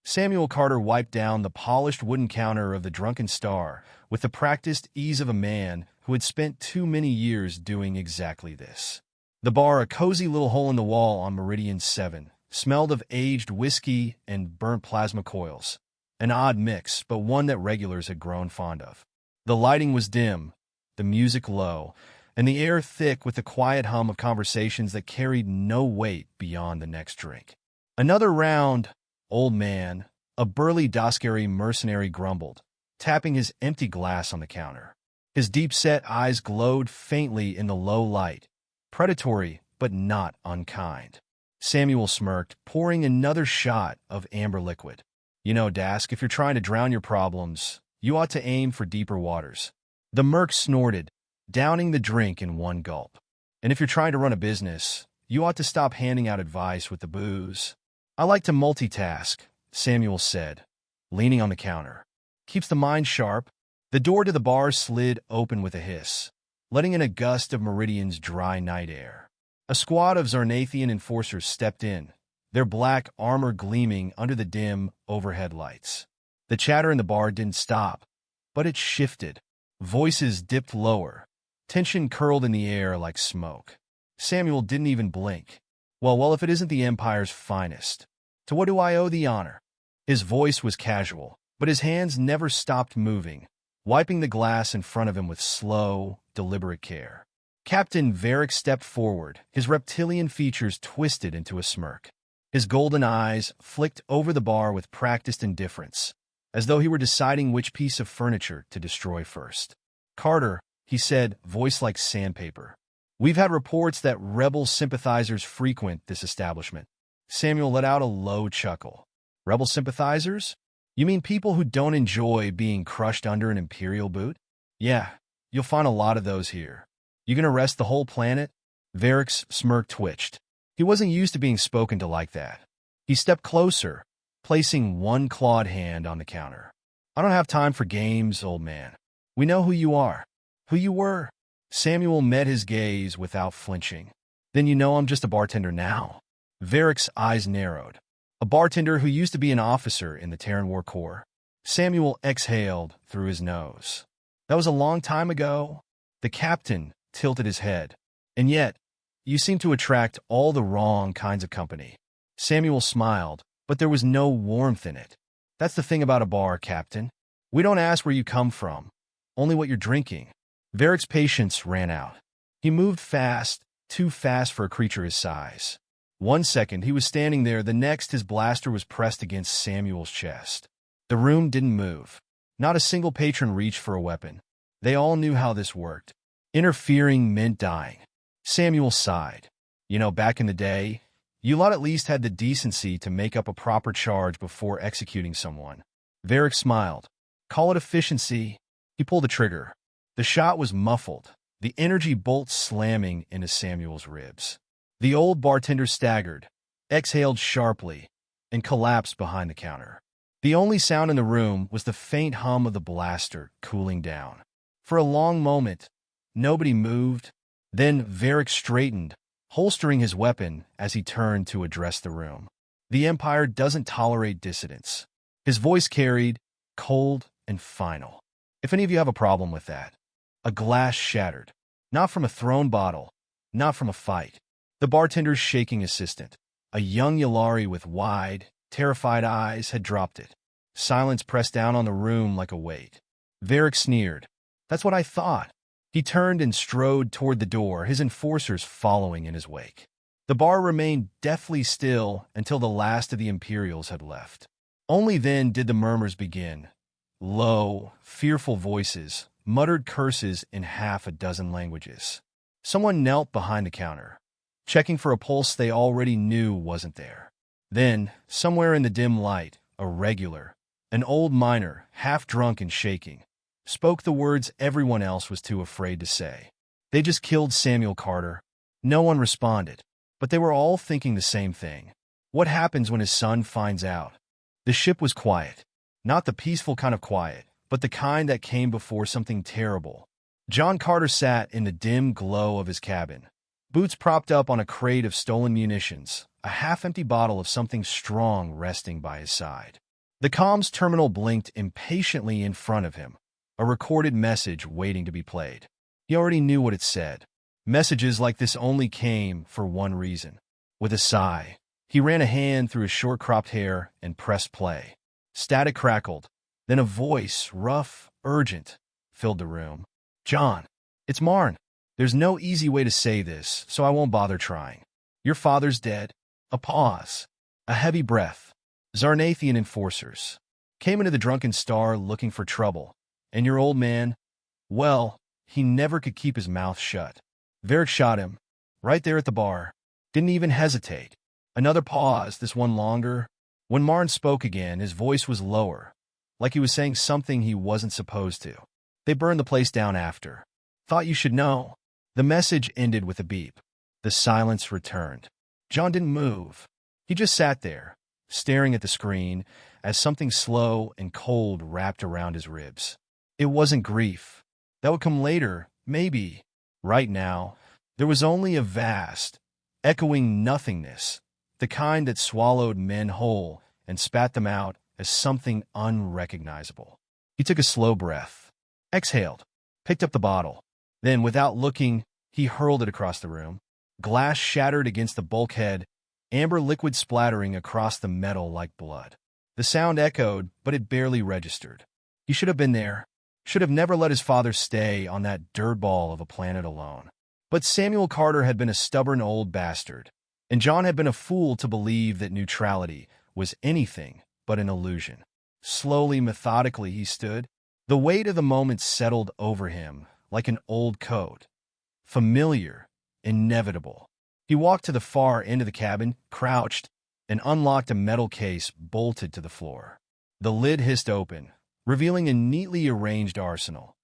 Samuel Carter wiped down the polished wooden counter of the Drunken Star with the practiced ease of a man who had spent too many years doing exactly this. The bar, a cozy little hole in the wall on Meridian 7, smelled of aged whiskey and burnt plasma coils. An odd mix, but one that regulars had grown fond of. The lighting was dim, the music low, and the air thick with the quiet hum of conversations that carried no weight beyond the next drink. Another round, old man, a burly Doskari mercenary, grumbled, tapping his empty glass on the counter. His deep-set eyes glowed faintly in the low light, predatory but not unkind. Samuel smirked, pouring another shot of amber liquid. You know, Dask, if you're trying to drown your problems, you ought to aim for deeper waters. The merc snorted, downing the drink in one gulp. And if you're trying to run a business, you ought to stop handing out advice with the booze. I like to multitask, Samuel said, leaning on the counter. Keeps the mind sharp. The door to the bar slid open with a hiss, letting in a gust of Meridian's dry night air. A squad of Zarnathian enforcers stepped in, their black armor gleaming under the dim overhead lights. The chatter in the bar didn't stop, but it shifted. Voices dipped lower. Tension curled in the air like smoke. Samuel didn't even blink. Well, if it isn't the Empire's finest. To what do I owe the honor? His voice was casual, but his hands never stopped moving, wiping the glass in front of him with slow, deliberate care. Captain Varric stepped forward, his reptilian features twisted into a smirk. His golden eyes flicked over the bar with practiced indifference, as though he were deciding which piece of furniture to destroy first. Carter, he said, voice like sandpaper. We've had reports that rebel sympathizers frequent this establishment. Samuel let out a low chuckle. Rebel sympathizers? You mean people who don't enjoy being crushed under an Imperial boot? Yeah, you'll find a lot of those here. You gonna arrest the whole planet? Varric's smirk twitched. He wasn't used to being spoken to like that. He stepped closer, placing one clawed hand on the counter. I don't have time for games, old man. We know who you are. Who you were. Samuel met his gaze without flinching. Then you know I'm just a bartender now. Varric's eyes narrowed. A bartender who used to be an officer in the Terran War Corps. Samuel exhaled through his nose. That was a long time ago. The captain tilted his head. And yet, you seem to attract all the wrong kinds of company. Samuel smiled, but there was no warmth in it. That's the thing about a bar, Captain. We don't ask where you come from, only what you're drinking. Varric's patience ran out. He moved fast, too fast for a creature his size. 1 second, he was standing there. The next, his blaster was pressed against Samuel's chest. The room didn't move. Not a single patron reached for a weapon. They all knew how this worked. Interfering meant dying. Samuel sighed. You know, back in the day, you lot at least had the decency to make up a proper charge before executing someone. Varric smiled. Call it efficiency. He pulled the trigger. The shot was muffled, the energy bolt slamming into Samuel's ribs. The old bartender staggered, exhaled sharply, and collapsed behind the counter. The only sound in the room was the faint hum of the blaster cooling down. For a long moment, nobody moved. Then Varric straightened, holstering his weapon as he turned to address the room. The Empire doesn't tolerate dissidents. His voice carried, cold and final. If any of you have a problem with that. A glass shattered. Not from a thrown bottle. Not from a fight. The bartender's shaking assistant, a young Yalari with wide, terrified eyes, had dropped it. Silence pressed down on the room like a weight. Varric sneered. That's what I thought. He turned and strode toward the door, his enforcers following in his wake. The bar remained deathly still until the last of the Imperials had left. Only then did the murmurs begin. Low, fearful voices, muttered curses in half a dozen languages. Someone knelt behind the counter, checking for a pulse they already knew wasn't there. Then, somewhere in the dim light, a regular, an old miner, half drunk and shaking, spoke the words everyone else was too afraid to say. They just killed Samuel Carter. No one responded, but they were all thinking the same thing. What happens when his son finds out? The ship was quiet. Not the peaceful kind of quiet, but the kind that came before something terrible. John Carter sat in the dim glow of his cabin, boots propped up on a crate of stolen munitions, a half-empty bottle of something strong resting by his side. The comms terminal blinked impatiently in front of him, a recorded message waiting to be played. He already knew what it said. Messages like this only came for one reason. With a sigh, he ran a hand through his short-cropped hair and pressed play. Static crackled. Then a voice, rough, urgent, filled the room. "John, it's Marn. There's no easy way to say this, so I won't bother trying. Your father's dead." A pause. A heavy breath. "Zarnathian enforcers came into the Drunken Star looking for trouble. And your old man, well, he never could keep his mouth shut. Varric shot him, right there at the bar. Didn't even hesitate." Another pause, this one longer. When Marn spoke again, his voice was lower, like he was saying something he wasn't supposed to. "They burned the place down after. Thought you should know." The message ended with a beep. The silence returned. John didn't move. He just sat there, staring at the screen, as something slow and cold wrapped around his ribs. It wasn't grief. That would come later, maybe. Right now, there was only a vast, echoing nothingness, the kind that swallowed men whole and spat them out as something unrecognizable. He took a slow breath, exhaled, picked up the bottle. Then, without looking, he hurled it across the room. Glass shattered against the bulkhead, amber liquid splattering across the metal like blood. The sound echoed, but it barely registered. He should have been there. Should have never let his father stay on that dirtball of a planet alone. But Samuel Carter had been a stubborn old bastard, and John had been a fool to believe that neutrality was anything but an illusion. Slowly, methodically, he stood. The weight of the moment settled over him like an old coat. Familiar, inevitable. He walked to the far end of the cabin, crouched, and unlocked a metal case bolted to the floor. The lid hissed open, revealing a neatly arranged arsenal.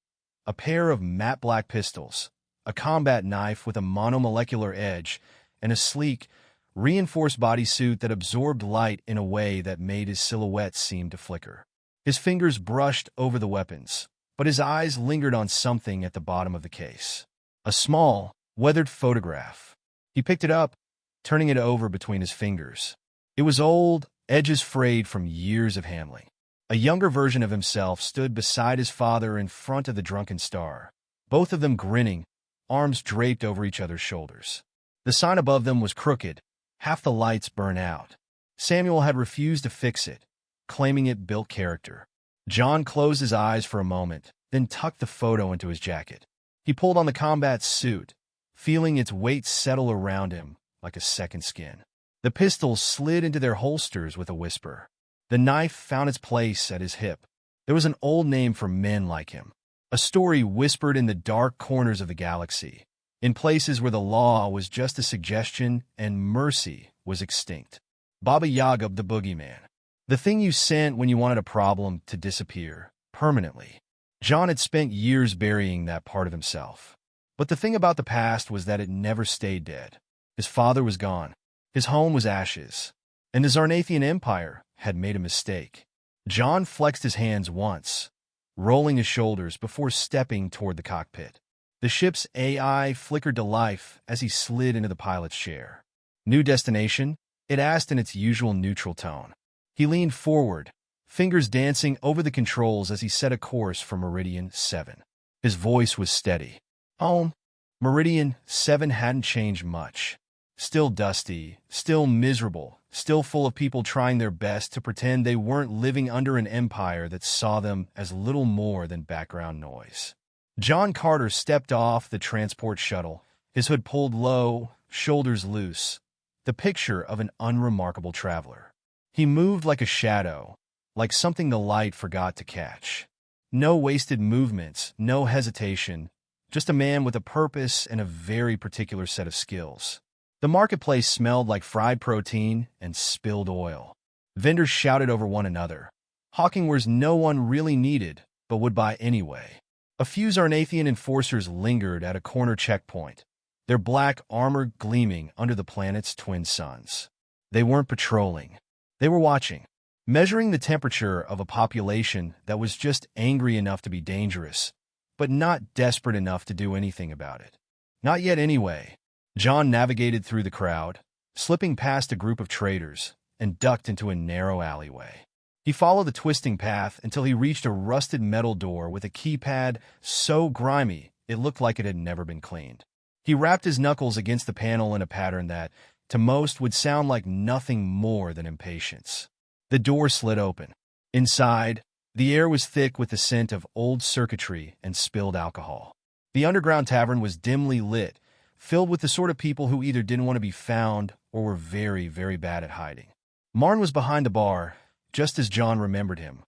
A pair of matte black pistols, a combat knife with a monomolecular edge, and a sleek, reinforced bodysuit that absorbed light in a way that made his silhouette seem to flicker. His fingers brushed over the weapons, but his eyes lingered on something at the bottom of the case. A small, weathered photograph. He picked it up, turning it over between his fingers. It was old, edges frayed from years of handling. A younger version of himself stood beside his father in front of the Drunken Star, both of them grinning, arms draped over each other's shoulders. The sign above them was crooked, half the lights burnt out. Samuel had refused to fix it, claiming it built character. John closed his eyes for a moment, then tucked the photo into his jacket. He pulled on the combat suit, feeling its weight settle around him like a second skin. The pistols slid into their holsters with a whisper. The knife found its place at his hip. There was an old name for men like him, a story whispered in the dark corners of the galaxy, in places where the law was just a suggestion and mercy was extinct. Baba Yaga, the boogeyman. The thing you sent when you wanted a problem to disappear, permanently. John had spent years burying that part of himself. But the thing about the past was that it never stayed dead. His father was gone. His home was ashes. And the Zarnathian Empire had made a mistake. John flexed his hands once, rolling his shoulders before stepping toward the cockpit. The ship's AI flickered to life as he slid into the pilot's chair. "New destination?" it asked in its usual neutral tone. He leaned forward, fingers dancing over the controls as he set a course for Meridian 7. His voice was steady. Home. Meridian 7 hadn't changed much. Still dusty, still miserable, still full of people trying their best to pretend they weren't living under an empire that saw them as little more than background noise. John Carter stepped off the transport shuttle, his hood pulled low, shoulders loose, the picture of an unremarkable traveler. He moved like a shadow, like something the light forgot to catch. No wasted movements, no hesitation, just a man with a purpose and a very particular set of skills. The marketplace smelled like fried protein and spilled oil. Vendors shouted over one another, hawking wares no one really needed but would buy anyway. A few Zarnathian enforcers lingered at a corner checkpoint, their black armor gleaming under the planet's twin suns. They weren't patrolling. They were watching, measuring the temperature of a population that was just angry enough to be dangerous, but not desperate enough to do anything about it. Not yet anyway. John navigated through the crowd, slipping past a group of traders, and ducked into a narrow alleyway. He followed the twisting path until he reached a rusted metal door with a keypad so grimy it looked like it had never been cleaned. He rapped his knuckles against the panel in a pattern that, to most, would sound like nothing more than impatience. The door slid open. Inside, the air was thick with the scent of old circuitry and spilled alcohol. The underground tavern was dimly lit, filled with the sort of people who either didn't want to be found or were very, very bad at hiding. Marn was behind the bar, just as John remembered him.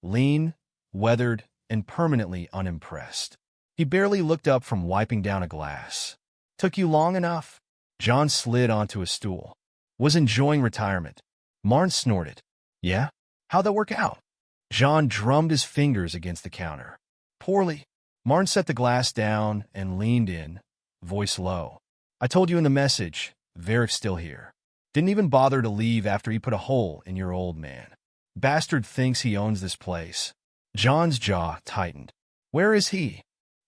Lean, weathered, and permanently unimpressed. He barely looked up from wiping down a glass. "Took you long enough?" John slid onto a stool. "Was enjoying retirement." Marn snorted. "Yeah? How'd that work out?" John drummed his fingers against the counter. "Poorly." Marn set the glass down and leaned in, voice low. "I told you in the message, Varric's still here. Didn't even bother to leave after he put a hole in your old man. Bastard thinks he owns this place." John's jaw tightened. "Where is he?"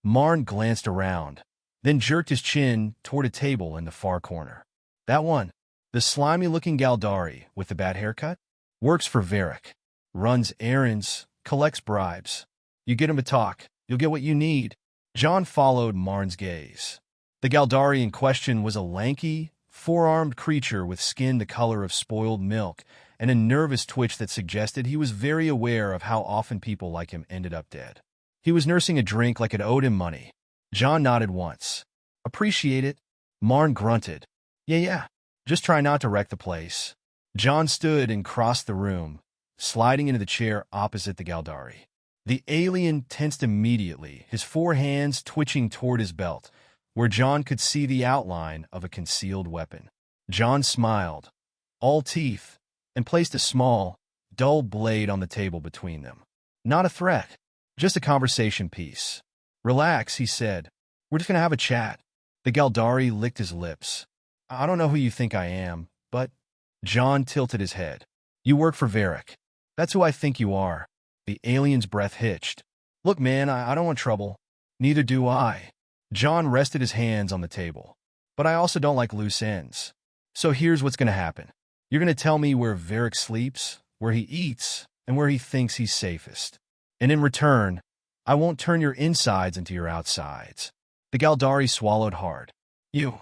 Marn glanced around, then jerked his chin toward a table in the far corner. "That one, the slimy-looking Galdari with the bad haircut, works for Varric. Runs errands, collects bribes. You get him to talk, you'll get what you need." John followed Marn's gaze. The Galdari in question was a lanky, four-armed creature with skin the color of spoiled milk and a nervous twitch that suggested he was very aware of how often people like him ended up dead. He was nursing a drink like it owed him money. John nodded once. "Appreciate it." Marn grunted. Yeah. Just try not to wreck the place." John stood and crossed the room, sliding into the chair opposite the Galdari. The alien tensed immediately, his four hands twitching toward his belt, where John could see the outline of a concealed weapon. John smiled, all teeth, and placed a small, dull blade on the table between them. "Not a threat, just a conversation piece." "Relax," he said. "We're just going to have a chat." The Galdari licked his lips. "I don't know who you think I am, but—" John tilted his head. "You work for Varric. That's who I think you are." The alien's breath hitched. "Look, man, I don't want trouble." "Neither do I." John rested his hands on the table. "But I also don't like loose ends. So here's what's going to happen. You're going to tell me where Varric sleeps, where he eats, and where he thinks he's safest. And in return, I won't turn your insides into your outsides." The Galdari swallowed hard. You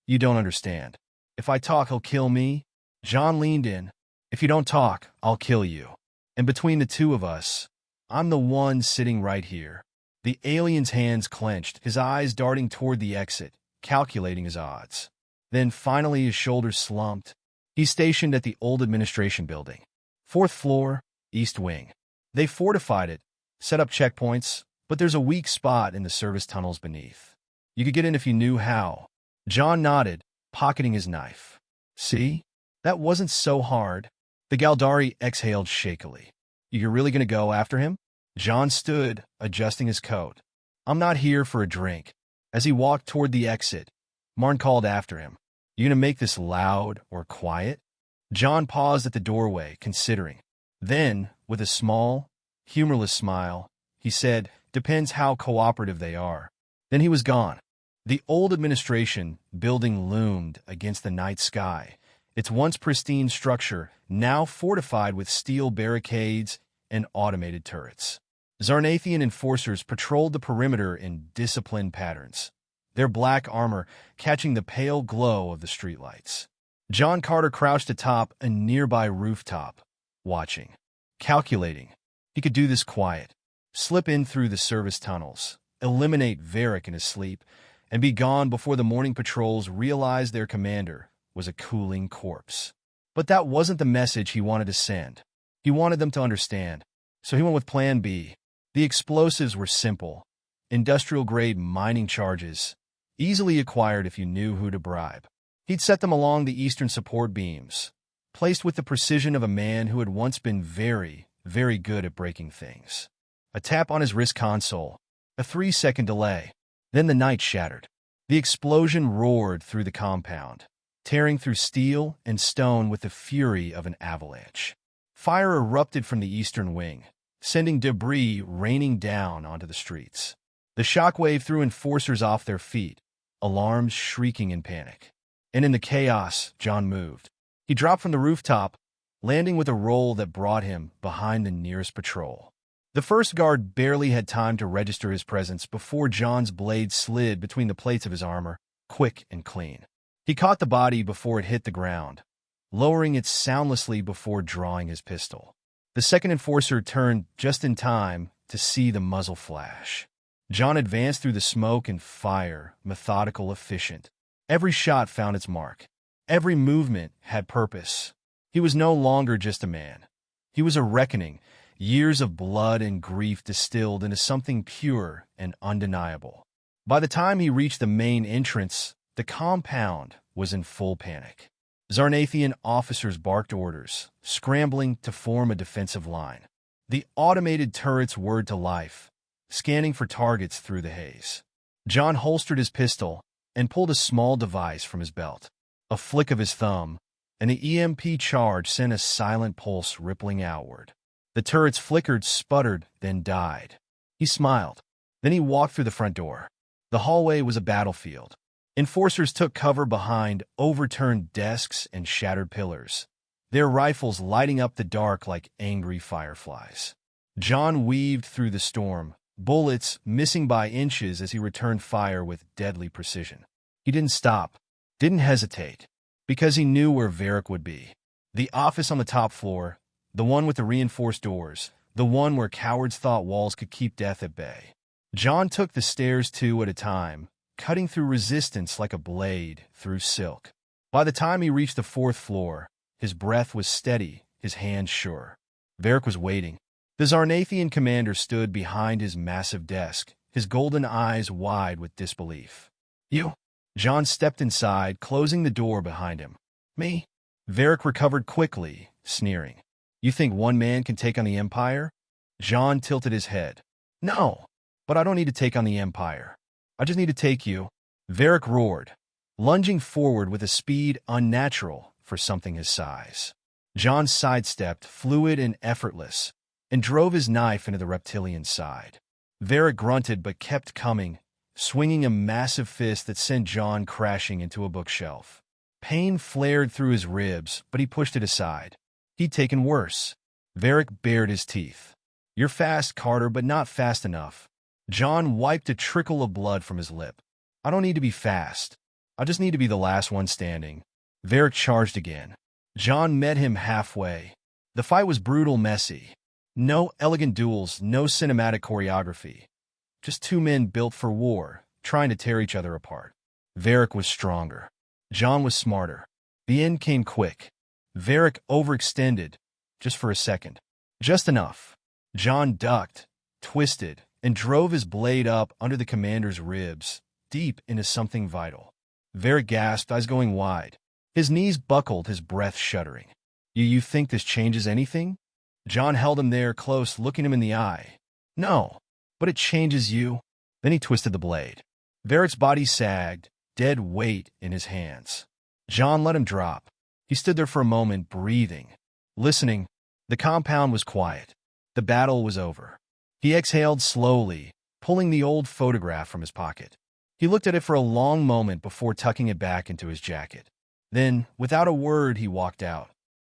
don't understand. If I talk, he'll kill me." John leaned in. "If you don't talk, I'll kill you. And between the two of us, I'm the one sitting right here." The alien's hands clenched, his eyes darting toward the exit, calculating his odds. Then finally his shoulders slumped. He's stationed at the old administration building. 4th floor, east wing. They fortified it, set up checkpoints, but there's a weak spot in the service tunnels beneath. You could get in if you knew how. John nodded, pocketing his knife. "See? That wasn't so hard." The Galdari exhaled shakily. "You're really going to go after him?" John stood, adjusting his coat. "I'm not here for a drink." As he walked toward the exit, Marn called after him. "You going to make this loud or quiet?" John paused at the doorway, considering. Then, with a small, humorless smile, he said, "Depends how cooperative they are." Then he was gone. The old administration building loomed against the night sky, its once pristine structure now fortified with steel barricades and automated turrets. Zarnathian enforcers patrolled the perimeter in disciplined patterns, their black armor catching the pale glow of the streetlights. John Carter crouched atop a nearby rooftop, watching, calculating. He could do this quiet, slip in through the service tunnels, eliminate Varric in his sleep, and be gone before the morning patrols realized their commander was a cooling corpse. But that wasn't the message he wanted to send. He wanted them to understand. So he went with Plan B. The explosives were simple, industrial-grade mining charges, easily acquired if you knew who to bribe. He'd set them along the eastern support beams, placed with the precision of a man who had once been very, very good at breaking things. A tap on his wrist console, a 3-second delay. Then the night shattered. The explosion roared through the compound, tearing through steel and stone with the fury of an avalanche. Fire erupted from the eastern wing, sending debris raining down onto the streets. The shockwave threw enforcers off their feet, alarms shrieking in panic. And in the chaos, John moved. He dropped from the rooftop, landing with a roll that brought him behind the nearest patrol. The first guard barely had time to register his presence before John's blade slid between the plates of his armor, quick and clean. He caught the body before it hit the ground, lowering it soundlessly before drawing his pistol. The second enforcer turned just in time to see the muzzle flash. John advanced through the smoke and fire, methodical, efficient. Every shot found its mark. Every movement had purpose. He was no longer just a man. He was a reckoning, years of blood and grief distilled into something pure and undeniable. By the time he reached the main entrance, the compound was in full panic. Zarnathian officers barked orders, scrambling to form a defensive line. The automated turrets whirred to life, scanning for targets through the haze. John holstered his pistol and pulled a small device from his belt. A flick of his thumb, and the EMP charge sent a silent pulse rippling outward. The turrets flickered, sputtered, then died. He smiled. Then he walked through the front door. The hallway was a battlefield. Enforcers took cover behind overturned desks and shattered pillars, their rifles lighting up the dark like angry fireflies. John weaved through the storm, bullets missing by inches as he returned fire with deadly precision. He didn't stop, didn't hesitate, because he knew where Varric would be. The office on the top floor, the one with the reinforced doors, the one where cowards thought walls could keep death at bay. John took the stairs two at a time, cutting through resistance like a blade through silk. By the time he reached the fourth floor, his breath was steady, his hands sure. Varric was waiting. The Zarnathian commander stood behind his massive desk, his golden eyes wide with disbelief. "You?" John stepped inside, closing the door behind him. "Me?" Varric recovered quickly, sneering. "You think one man can take on the Empire?" John tilted his head. "No, but I don't need to take on the Empire. I just need to take you." Varric roared, lunging forward with a speed unnatural for something his size. John sidestepped, fluid and effortless, and drove his knife into the reptilian's side. Varric grunted but kept coming, swinging a massive fist that sent John crashing into a bookshelf. Pain flared through his ribs, but he pushed it aside. He'd taken worse. Varric bared his teeth. "You're fast, Carter, but not fast enough." John wiped a trickle of blood from his lip. "I don't need to be fast. I just need to be the last one standing." Varric charged again. John met him halfway. The fight was brutal, messy. No elegant duels, no cinematic choreography. Just two men built for war, trying to tear each other apart. Varric was stronger. John was smarter. The end came quick. Varric overextended, just for a second. Just enough. John ducked, twisted, and drove his blade up under the commander's ribs, deep into something vital. Varric gasped, eyes going wide. His knees buckled, his breath shuddering. You think this changes anything?" John held him there close, looking him in the eye. "No, but it changes you." Then he twisted the blade. Varric's body sagged, dead weight in his hands. John let him drop. He stood there for a moment, breathing, listening. The compound was quiet. The battle was over. He exhaled slowly, pulling the old photograph from his pocket. He looked at it for a long moment before tucking it back into his jacket. Then, without a word, he walked out.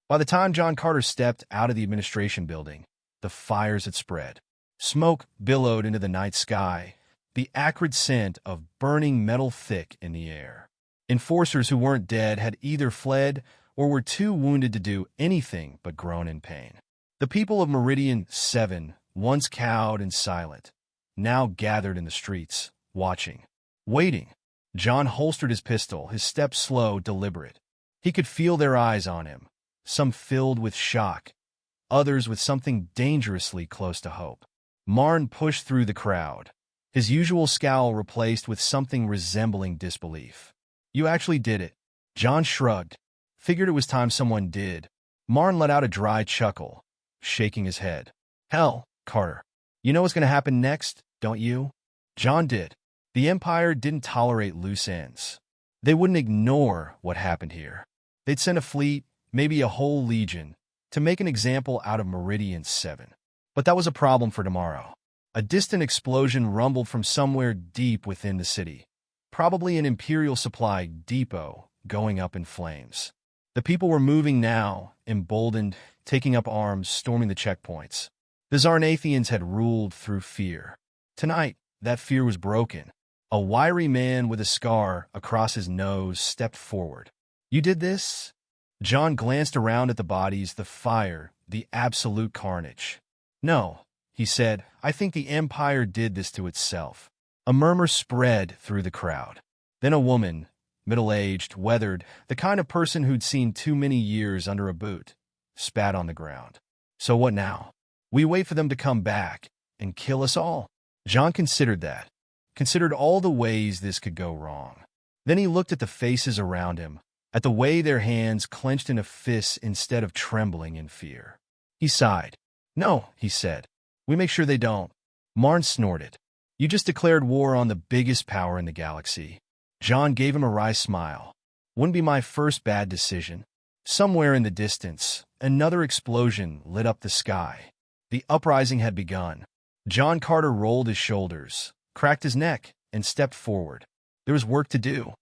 By the time John Carter stepped out of the administration building, the fires had spread. Smoke billowed into the night sky, the acrid scent of burning metal thick in the air. Enforcers who weren't dead had either fled or were too wounded to do anything but groan in pain. The people of Meridian 7, once cowed and silent, now gathered in the streets, watching, waiting. John holstered his pistol, his steps slow, deliberate. He could feel their eyes on him, some filled with shock, others with something dangerously close to hope. Marn pushed through the crowd, his usual scowl replaced with something resembling disbelief. "You actually did it." John shrugged, figured it was time someone did. Marn let out a dry chuckle, shaking his head. "Hell, Carter, you know what's going to happen next, don't you?" John did. The Empire didn't tolerate loose ends. They wouldn't ignore what happened here. They'd send a fleet, maybe a whole legion, to make an example out of Meridian 7. But that was a problem for tomorrow. A distant explosion rumbled from somewhere deep within the city, probably an Imperial supply depot going up in flames. The people were moving now, emboldened, taking up arms, storming the checkpoints. The Zarnathians had ruled through fear. Tonight, that fear was broken. A wiry man with a scar across his nose stepped forward. "You did this?" John glanced around at the bodies, the fire, the absolute carnage. "No," he said, "I think the Empire did this to itself." A murmur spread through the crowd. Then a woman, middle-aged, weathered, the kind of person who'd seen too many years under a boot, spat on the ground. "So what now? We wait for them to come back and kill us all?" John considered that, considered all the ways this could go wrong. Then he looked at the faces around him, at the way their hands clenched into fists instead of trembling in fear. He sighed. "No," he said. "We make sure they don't." Marn snorted. "You just declared war on the biggest power in the galaxy." John gave him a wry smile. "Wouldn't be my first bad decision." Somewhere in the distance, another explosion lit up the sky. The uprising had begun. John Carter rolled his shoulders, cracked his neck, and stepped forward. There was work to do.